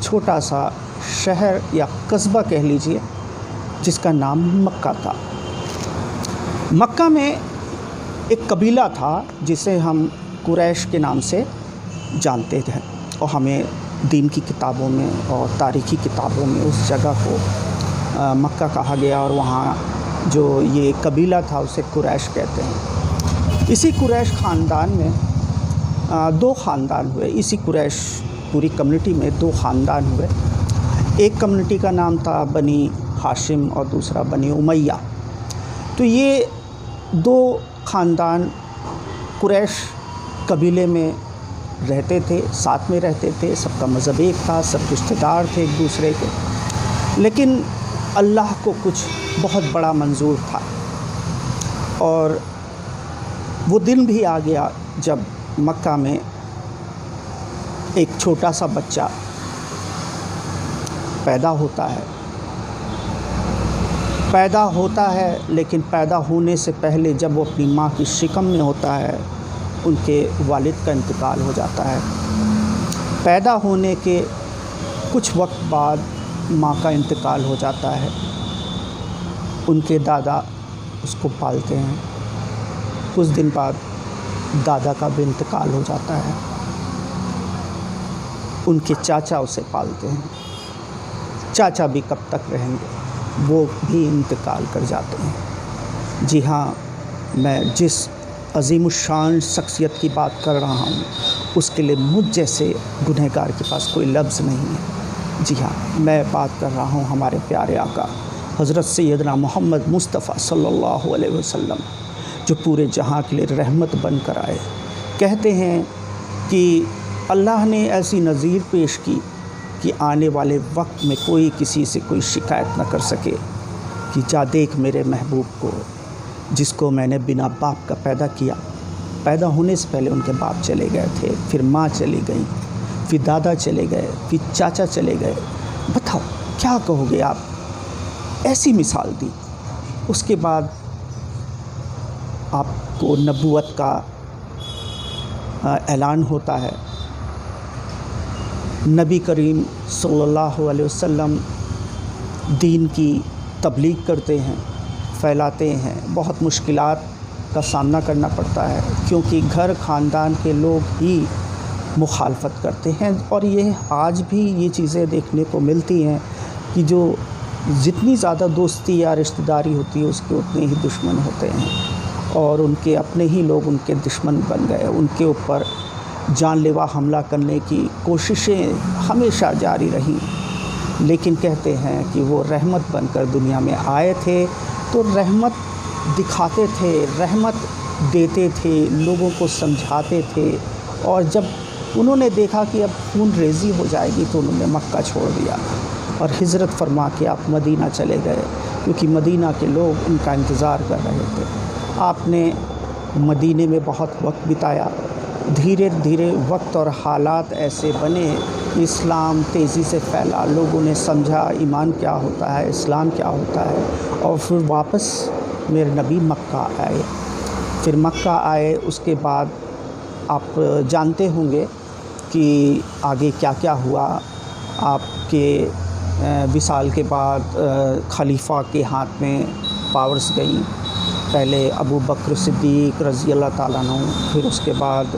چھوٹا سا شہر یا قصبہ کہہ لیجئے جس کا نام مکہ تھا۔ مکہ میں ایک قبیلہ تھا جسے ہم قریش کے نام سے جانتے تھے، اور ہمیں دین کی کتابوں میں اور تاریخی کتابوں میں اس جگہ کو مکہ کہا گیا، اور وہاں جو یہ قبیلہ تھا اسے قریش کہتے ہیں۔ اسی قریش خاندان میں دو خاندان ہوئے، اسی قریش پوری کمیونٹی میں دو خاندان ہوئے۔ ایک کمیونٹی کا نام تھا بنی ہاشم اور دوسرا بنی امیہ۔ تو یہ دو خاندان قریش قبیلے میں رہتے تھے، ساتھ میں رہتے تھے، سب کا مذہب ایک تھا، سب رشتہ دار تھے ایک دوسرے کے، لیکن اللہ کو کچھ بہت بڑا منظور تھا، اور وہ دن بھی آ گیا جب مکہ میں ایک چھوٹا سا بچہ پیدا ہوتا ہے، لیکن پیدا ہونے سے پہلے جب وہ اپنی ماں کی شکم میں ہوتا ہے ان کے والد کا انتقال ہو جاتا ہے۔ پیدا ہونے کے کچھ وقت بعد ماں کا انتقال ہو جاتا ہے، ان کے دادا اس کو پالتے ہیں، کچھ دن بعد دادا کا بھی انتقال ہو جاتا ہے، ان کے چاچا اسے پالتے ہیں، چاچا بھی کب تک رہیں گے، وہ بھی انتقال کر جاتے ہیں۔ جی ہاں، میں جس عظیم الشان شخصیت کی بات کر رہا ہوں اس کے لیے مجھ جیسے گنہگار کے پاس کوئی لفظ نہیں ہے۔ جی ہاں، میں بات کر رہا ہوں ہمارے پیارے آقا حضرت سیدنا محمد مصطفیٰ صلی اللہ علیہ وسلم، جو پورے جہاں کے لیے رحمت بن کر آئے۔ کہتے ہیں کہ اللہ نے ایسی نذیر پیش کی کہ آنے والے وقت میں کوئی کسی سے کوئی شکایت نہ کر سکے کہ جا دیکھ میرے محبوب کو، جس کو میں نے بنا باپ کا پیدا کیا۔ پیدا ہونے سے پہلے ان کے باپ چلے گئے تھے، پھر ماں چلی گئی، پھر دادا چلے گئے، پھر چاچا چلے گئے۔ بتاؤ کیا کہو گے آپ؟ ایسی مثال دی۔ اس کے بعد آپ کو نبوت کا اعلان ہوتا ہے، نبی کریم صلی اللہ علیہ وسلم دین کی تبلیغ کرتے ہیں، پھیلاتے ہیں، بہت مشکلات کا سامنا کرنا پڑتا ہے کیونکہ گھر خاندان کے لوگ ہی مخالفت کرتے ہیں، اور یہ آج بھی یہ چیزیں دیکھنے کو ملتی ہیں کہ جو جتنی زیادہ دوستی یا رشتہ داری ہوتی ہے اس کے اتنے ہی دشمن ہوتے ہیں، اور ان کے اپنے ہی لوگ ان کے دشمن بن گئے، ان کے اوپر جان لیوا حملہ کرنے کی کوششیں ہمیشہ جاری رہیں۔ لیکن کہتے ہیں کہ وہ رحمت بن کر دنیا میں آئے تھے تو رحمت دکھاتے تھے، رحمت دیتے تھے، لوگوں کو سمجھاتے تھے، اور جب انہوں نے دیکھا کہ اب خون ریزی ہو جائے گی تو انہوں نے مکہ چھوڑ دیا اور ہجرت فرما کے آپ مدینہ چلے گئے، کیونکہ مدینہ کے لوگ ان کا انتظار کر رہے تھے۔ آپ نے مدینے میں بہت وقت بتایا، دھیرے دھیرے وقت اور حالات ایسے بنے کہ اسلام تیزی سے پھیلا، لوگوں نے سمجھا ایمان کیا ہوتا ہے، اسلام کیا ہوتا ہے، اور پھر واپس میرے نبی مکہ آئے۔ پھر مکہ آئے، اس کے بعد آپ جانتے ہوں گے کہ آگے کیا کیا ہوا۔ آپ کے وصال کے بعد خلیفہ کے ہاتھ میں پاورز گئیں، پہلے ابو بکر صدیق رضی اللہ تعالیٰ عنہ، پھر اس کے بعد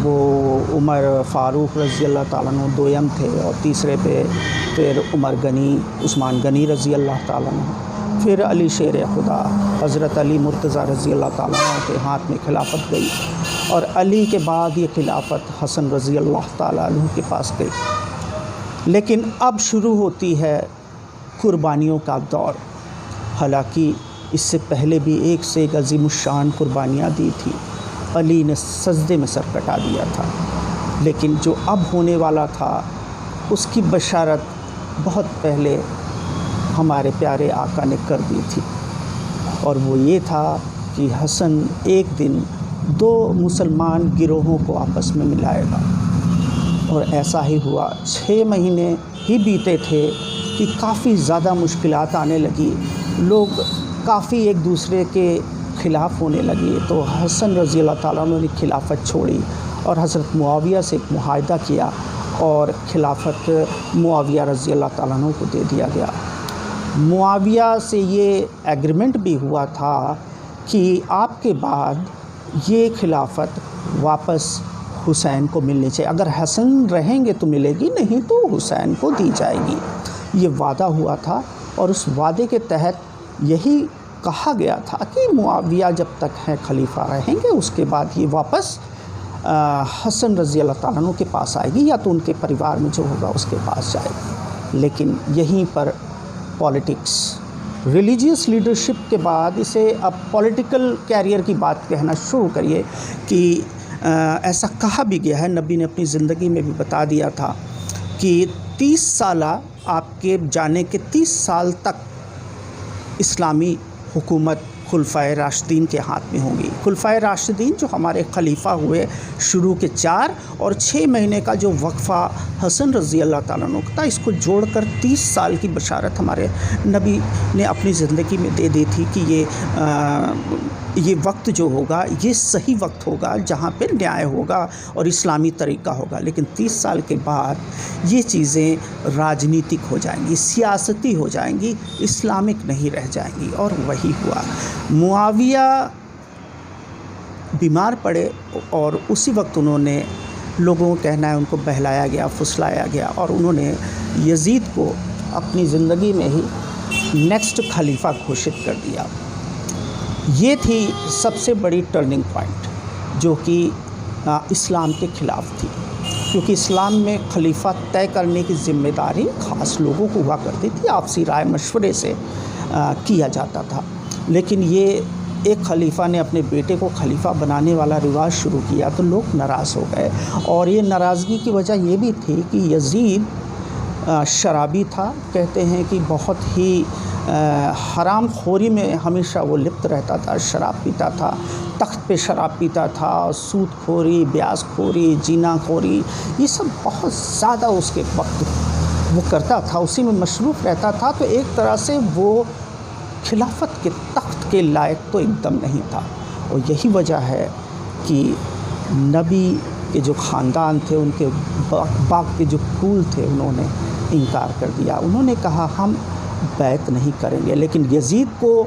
وہ عمر فاروق رضی اللہ تعالیٰ عنہ دویم تھے، اور تیسرے پہ پھر عمر غنی، عثمان غنی رضی اللہ تعالیٰ عنہ، پھر علی شیر خدا حضرت علی مرتضیٰ رضی اللہ تعالیٰ عنہ کے ہاتھ میں خلافت گئی، اور علی کے بعد یہ خلافت حسن رضی اللہ تعالیٰ عنہ کے پاس گئی۔ لیکن اب شروع ہوتی ہے قربانیوں کا دور۔ حالانکہ اس سے پہلے بھی ایک سے ایک عظیم الشان قربانیاں دی تھی، علی نے سجدے میں سر کٹا دیا تھا، لیکن جو اب ہونے والا تھا اس کی بشارت بہت پہلے ہمارے پیارے آقا نے کر دی تھی، اور وہ یہ تھا کہ حسن ایک دن دو مسلمان گروہوں کو آپس میں ملائے گا، اور ایسا ہی ہوا۔ 6 مہینے ہی بیتے تھے کہ کافی زیادہ مشکلات آنے لگی، لوگ کافی ایک دوسرے کے خلاف ہونے لگے، تو حسن رضی اللہ تعالیٰ عنہ نے خلافت چھوڑی اور حضرت معاویہ سے ایک معاہدہ کیا، اور خلافت معاویہ رضی اللہ تعالیٰ عنہ کو دے دیا گیا۔ معاویہ سے یہ ایگریمنٹ بھی ہوا تھا کہ آپ کے بعد یہ خلافت واپس حسین کو ملنی چاہیے، اگر حسن رہیں گے تو ملے گی، نہیں تو حسین کو دی جائے گی۔ یہ وعدہ ہوا تھا، اور اس وعدے کے تحت یہی کہا گیا تھا کہ معاویہ جب تک ہیں خلیفہ رہیں گے، اس کے بعد یہ واپس حسن رضی اللہ تعالیٰ عنہ کے پاس آئے گی، یا تو ان کے پریوار میں جو ہوگا اس کے پاس جائے گی۔ لیکن یہیں پر پالیٹکس، ریلیجیس لیڈرشپ کے بعد اسے اب پولیٹیکل کیریئر کی بات کہنا شروع کریے کہ ایسا کہا بھی گیا ہے، نبی نے اپنی زندگی میں بھی بتا دیا تھا کہ 30 سالہ آپ کے جانے کے 30 سال تک اسلامی حکومت خلفائے راشدین کے ہاتھ میں ہوں گی۔ خلفائے راشدین جو ہمارے خلیفہ ہوئے شروع کے 4 اور 6 مہینے کا جو وقفہ حسن رضی اللہ تعالیٰ عنہ کا تھا، اس کو جوڑ کر 30 سال کی بشارت ہمارے نبی نے اپنی زندگی میں دے دی تھی کہ یہ وقت جو ہوگا یہ صحیح وقت ہوگا جہاں پہ نیائے ہوگا اور اسلامی طریقہ ہوگا۔ لیکن 30 سال کے بعد یہ چیزیں راجنیتک ہو جائیں گی، سیاستی ہو جائیں گی، اسلامک نہیں رہ جائیں گی، اور وہی ہوا۔ معاویہ بیمار پڑے اور اسی وقت انہوں نے، لوگوں کو کہنا ہے ان کو بہلایا گیا، پھسلایا گیا، اور انہوں نے یزید کو اپنی زندگی میں ہی نیکسٹ خلیفہ گھوشت کر دیا۔ یہ تھی سب سے بڑی ٹرننگ پوائنٹ جو کہ اسلام کے خلاف تھی، کیونکہ اسلام میں خلیفہ طے کرنے کی ذمہ داری خاص لوگوں کو ہوا کرتی تھی، آپسی رائے مشورے سے کیا جاتا تھا۔ لیکن یہ ایک خلیفہ نے اپنے بیٹے کو خلیفہ بنانے والا رواج شروع کیا تو لوگ ناراض ہو گئے، اور یہ ناراضگی کی وجہ یہ بھی تھی کہ یزید شرابی تھا، کہتے ہیں کہ بہت ہی حرام خوری میں ہمیشہ وہ لپت رہتا تھا، شراب پیتا تھا، تخت پہ شراب پیتا تھا، سود خوری، بیاز خوری، جینا خوری، یہ سب بہت زیادہ اس کے وقت وہ کرتا تھا، اسی میں مصروف رہتا تھا۔ تو ایک طرح سے وہ خلافت کے تخت کے لائق تو ایک دم نہیں تھا، اور یہی وجہ ہے کہ نبی کے جو خاندان تھے، ان کے باغ کے جو پھول تھے، انہوں نے انکار کر دیا، انہوں نے کہا ہم بیعت نہیں کریں گے۔ لیکن یزید کو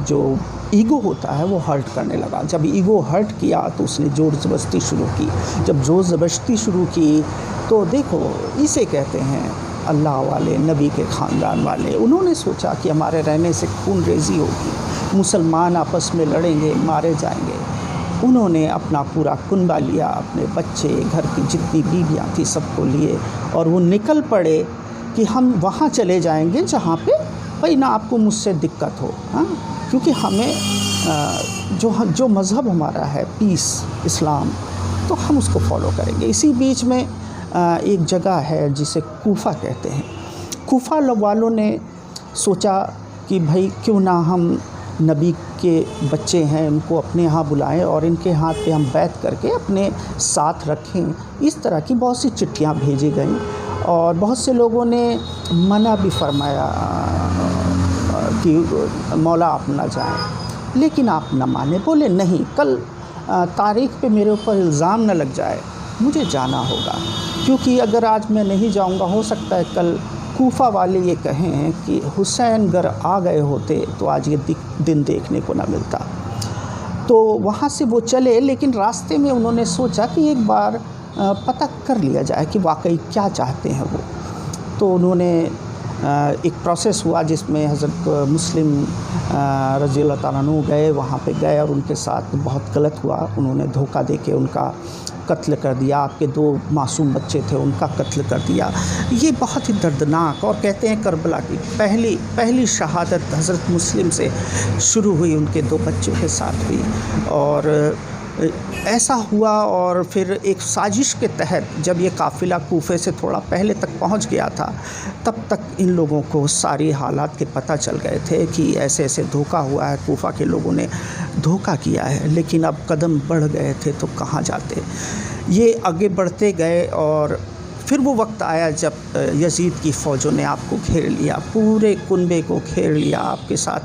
جو ایگو ہوتا ہے وہ ہرٹ کرنے لگا۔ جب ایگو ہرٹ کیا تو اس نے زور زبردستی شروع کی۔ جب زور زبردستی شروع کی تو دیکھو، اسے کہتے ہیں اللہ والے، نبی کے خاندان والے، انہوں نے سوچا کہ ہمارے رہنے سے خون ریزی ہوگی، مسلمان آپس میں لڑیں گے، مارے جائیں گے۔ انہوں نے اپنا پورا کنبہ لیا، اپنے بچے، گھر کی جتنی بیویاں تھیں سب کو لیے، اور وہ نکل پڑے کہ ہم وہاں چلے جائیں گے جہاں پہ بھائی نہ آپ کو مجھ سے دقت ہو، کیونکہ ہمیں جو مذہب ہمارا ہے پیس، اسلام، تو ہم اس کو فالو کریں گے۔ اسی بیچ میں ایک جگہ ہے جسے کوفہ کہتے ہیں۔ کوفہ والوں نے سوچا کہ بھائی کیوں نہ ہم نبی کے بچے ہیں، ان کو اپنے ہاں بلائیں اور ان کے ہاتھ پہ ہم بیعت کر کے اپنے ساتھ رکھیں۔ اس طرح کی بہت سی چٹھیاں بھیجی گئیں، اور بہت سے لوگوں نے منع بھی فرمایا کہ مولا آپ نہ جائیں، لیکن آپ نہ مانے، بولے نہیں، کل تاریخ پہ میرے اوپر الزام نہ لگ جائے، مجھے جانا ہوگا، کیونکہ اگر آج میں نہیں جاؤں گا ہو سکتا ہے کل کوفہ والے یہ کہیں کہ حسین اگر آ گئے ہوتے تو آج یہ دن دیکھنے کو نہ ملتا۔ تو وہاں سے وہ چلے، لیکن راستے میں انہوں نے سوچا کہ ایک بار پتہ کر لیا جائے کہ واقعی کیا چاہتے ہیں وہ۔ تو انہوں نے ایک پروسیس ہوا جس میں حضرت مسلم رضی اللہ تعالیٰ عنہ گئے، وہاں پہ گئے، اور ان کے ساتھ بہت غلط ہوا، انہوں نے دھوکہ دے کے ان کا قتل کر دیا، آپ کے 2 معصوم بچے تھے ان کا قتل کر دیا۔ یہ بہت ہی دردناک، اور کہتے ہیں کربلا کی پہلی شہادت حضرت مسلم سے شروع ہوئی، ان کے 2 بچوں کے ساتھ ہوئی، اور ایسا ہوا۔ اور پھر ایک سازش کے تحت جب یہ قافلہ کوفے سے تھوڑا پہلے تک پہنچ گیا تھا، تب تک ان لوگوں کو ساری حالات کے پتہ چل گئے تھے کہ ایسے ایسے دھوکہ ہوا ہے، کوفہ کے لوگوں نے دھوکہ کیا ہے، لیکن اب قدم بڑھ گئے تھے تو کہاں جاتے۔ یہ آگے بڑھتے گئے، اور پھر وہ وقت آیا جب یزید کی فوجوں نے آپ کو گھیر لیا، پورے کنبے کو گھیر لیا، آپ کے ساتھ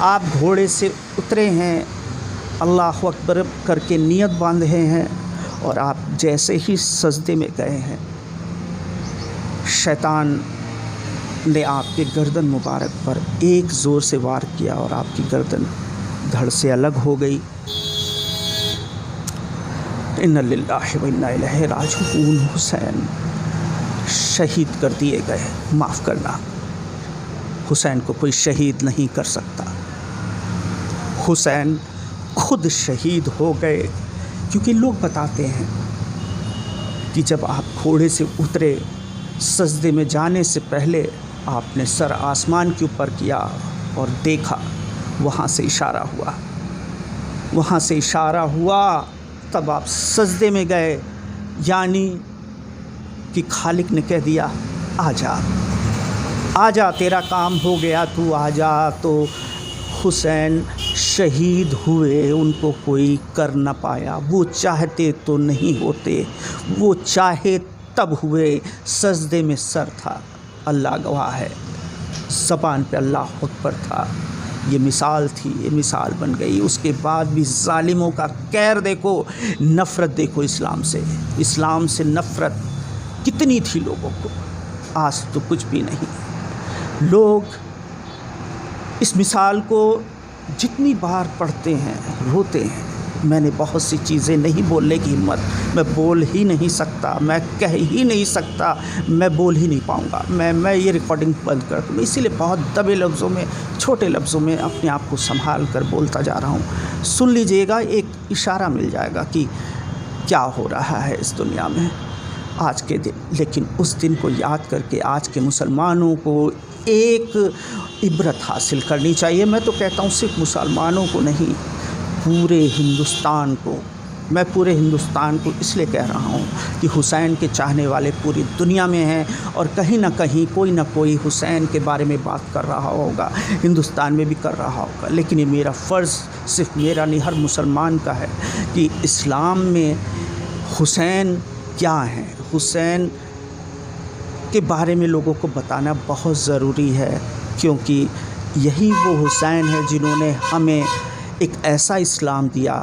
آپ گھوڑے سے اترے ہیں، اللہ اکبر کر کے نیت باندھے ہیں، اور آپ جیسے ہی سجدے میں گئے ہیں، شیطان نے آپ کے گردن مبارک پر ایک زور سے وار کیا اور آپ کی گردن دھڑ سے الگ ہو گئی۔ اِنَّ لِلَّهِ وَإِنَّا إِلَيْهِ رَاجِعُونَ۔ حسین شہید کر دیے گئے۔ معاف کرنا، حسین کو کوئی شہید نہیں کر سکتا۔ حسین خود شہید ہو گئے، کیونکہ لوگ بتاتے ہیں کہ جب آپ گھوڑے سے اترے، سجدے میں جانے سے پہلے آپ نے سر آسمان کے اوپر کیا اور دیکھا، وہاں سے اشارہ ہوا، وہاں سے اشارہ ہوا، تب آپ سجدے میں گئے، یعنی کہ خالق نے کہہ دیا آ جا، آ جا، تیرا کام ہو گیا، تو آ جا۔ تو حسین شہید ہوئے، ان کو کوئی کر نہ پایا، وہ چاہتے تو نہیں ہوتے، وہ چاہے تب ہوئے، سجدے میں سر تھا، اللہ گواہ ہے، زبان پہ اللہ اکبر تھا۔ یہ مثال تھی، یہ مثال بن گئی۔ اس کے بعد بھی ظالموں کا قہر دیکھو، نفرت دیکھو اسلام سے، اسلام سے نفرت کتنی تھی لوگوں کو، آج تو کچھ بھی نہیں۔ لوگ اس مثال کو جتنی بار پڑھتے ہیں روتے ہیں۔ میں نے بہت سی چیزیں نہیں بولنے کی ہمت، میں بول ہی نہیں سکتا، میں کہہ ہی نہیں سکتا، میں بول ہی نہیں پاؤں گا، میں یہ ریکارڈنگ بند کر دوں، اسی لیے بہت دبے لفظوں میں، چھوٹے لفظوں میں اپنے آپ کو سنبھال کر بولتا جا رہا ہوں۔ سن لیجئے گا، ایک اشارہ مل جائے گا کہ کیا ہو رہا ہے اس دنیا میں آج کے دن۔ لیکن اس دن کو یاد کر کے آج کے مسلمانوں کو ایک عبرت حاصل کرنی چاہیے۔ میں تو کہتا ہوں صرف مسلمانوں کو نہیں، پورے ہندوستان کو، میں پورے ہندوستان کو اس لیے کہہ رہا ہوں کہ حسین کے چاہنے والے پوری دنیا میں ہیں، اور کہیں نہ کہیں کوئی نہ کوئی حسین کے بارے میں بات کر رہا ہوگا، ہندوستان میں بھی کر رہا ہوگا۔ لیکن یہ میرا فرض صرف میرا نہیں، ہر مسلمان کا ہے کہ اسلام میں حسین کیا ہیں، حسین کے بارے میں لوگوں کو بتانا بہت ضروری ہے، کیونکہ یہی وہ حسین ہیں جنہوں نے ہمیں ایک ایسا اسلام دیا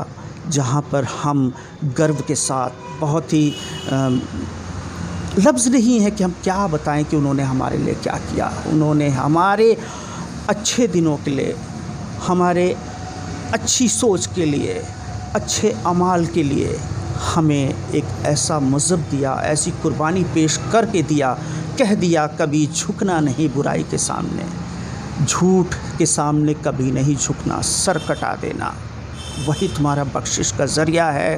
جہاں پر ہم گرو کے ساتھ، بہت ہی لفظ نہیں ہے کہ ہم کیا بتائیں کہ انہوں نے ہمارے لیے کیا کیا۔ انہوں نے ہمارے اچھے دنوں کے لیے، ہمارے اچھی سوچ کے لیے، اچھے اعمال کے لیے ہمیں ایک ایسا مذہب دیا، ایسی قربانی پیش کر کے دیا، کہہ دیا کبھی جھکنا نہیں برائی کے سامنے، جھوٹ کے سامنے کبھی نہیں جھکنا، سر کٹا دینا، وہی تمہارا بخشش کا ذریعہ ہے۔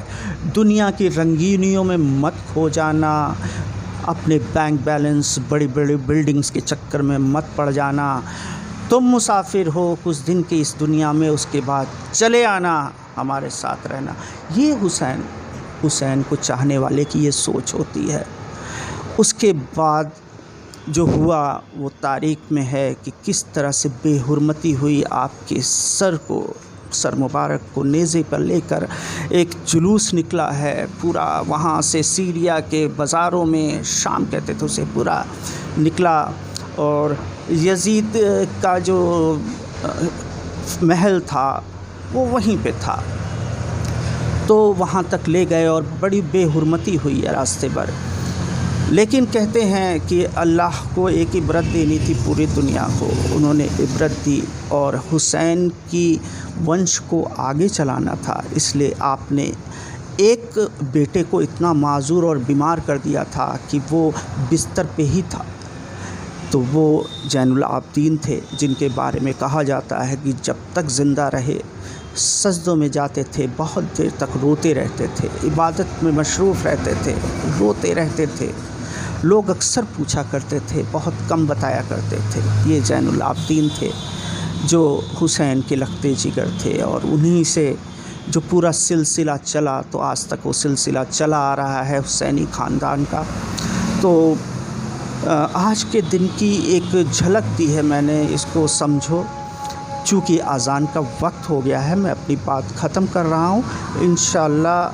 دنیا کی رنگینیوں میں مت کھو جانا، اپنے بینک بیلنس، بڑی بڑی بلڈنگز کے چکر میں مت پڑ جانا۔ تم مسافر ہو کچھ دن کی اس دنیا میں، اس کے بعد چلے آنا، ہمارے ساتھ رہنا۔ یہ حسین کو چاہنے والے کی یہ سوچ ہوتی ہے۔ اس کے بعد جو ہوا وہ تاریخ میں ہے کہ کس طرح سے بے حرمتی ہوئی، آپ کے سر مبارک کو نیزے پر لے کر ایک جلوس نکلا ہے پورا، وہاں سے سیریا کے بازاروں میں، شام کہتے تھے اسے، پورا نکلا، اور یزید کا جو محل تھا وہ وہیں پہ تھا، تو وہاں تک لے گئے اور بڑی بے حرمتی ہوئی ہے راستے پر۔ لیکن کہتے ہیں کہ اللہ کو ایک عبرت دینی تھی پوری دنیا کو، انہوں نے عبرت دی، اور حسین کی ونش کو آگے چلانا تھا، اس لیے آپ نے ایک بیٹے کو اتنا معذور اور بیمار کر دیا تھا کہ وہ بستر پہ ہی تھا، تو وہ زین العابدین تھے، جن کے بارے میں کہا جاتا ہے کہ جب تک زندہ رہے سجدوں میں جاتے تھے، بہت دیر تک روتے رہتے تھے، عبادت میں مصروف رہتے تھے، روتے رہتے تھے۔ لوگ اکثر پوچھا کرتے تھے، بہت کم بتایا کرتے تھے۔ یہ زین العابدین تھے جو حسین کے لختے جگر تھے، اور انہی سے جو پورا سلسلہ چلا، تو آج تک وہ سلسلہ چلا آ رہا ہے حسینی خاندان کا۔ تو آج کے دن کی ایک جھلک دی ہے میں نے، اس کو سمجھو۔ چونکہ اذان کا وقت ہو گیا ہے، میں اپنی بات ختم کر رہا ہوں۔ انشاءاللہ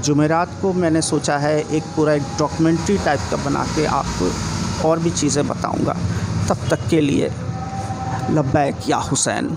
جمعرات کو میں نے سوچا ہے ایک پورا ایک ڈاکیومنٹری ٹائپ کا بنا کے آپ کو اور بھی چیزیں بتاؤں گا۔ تب تک کے لیے لبیک یا حسین۔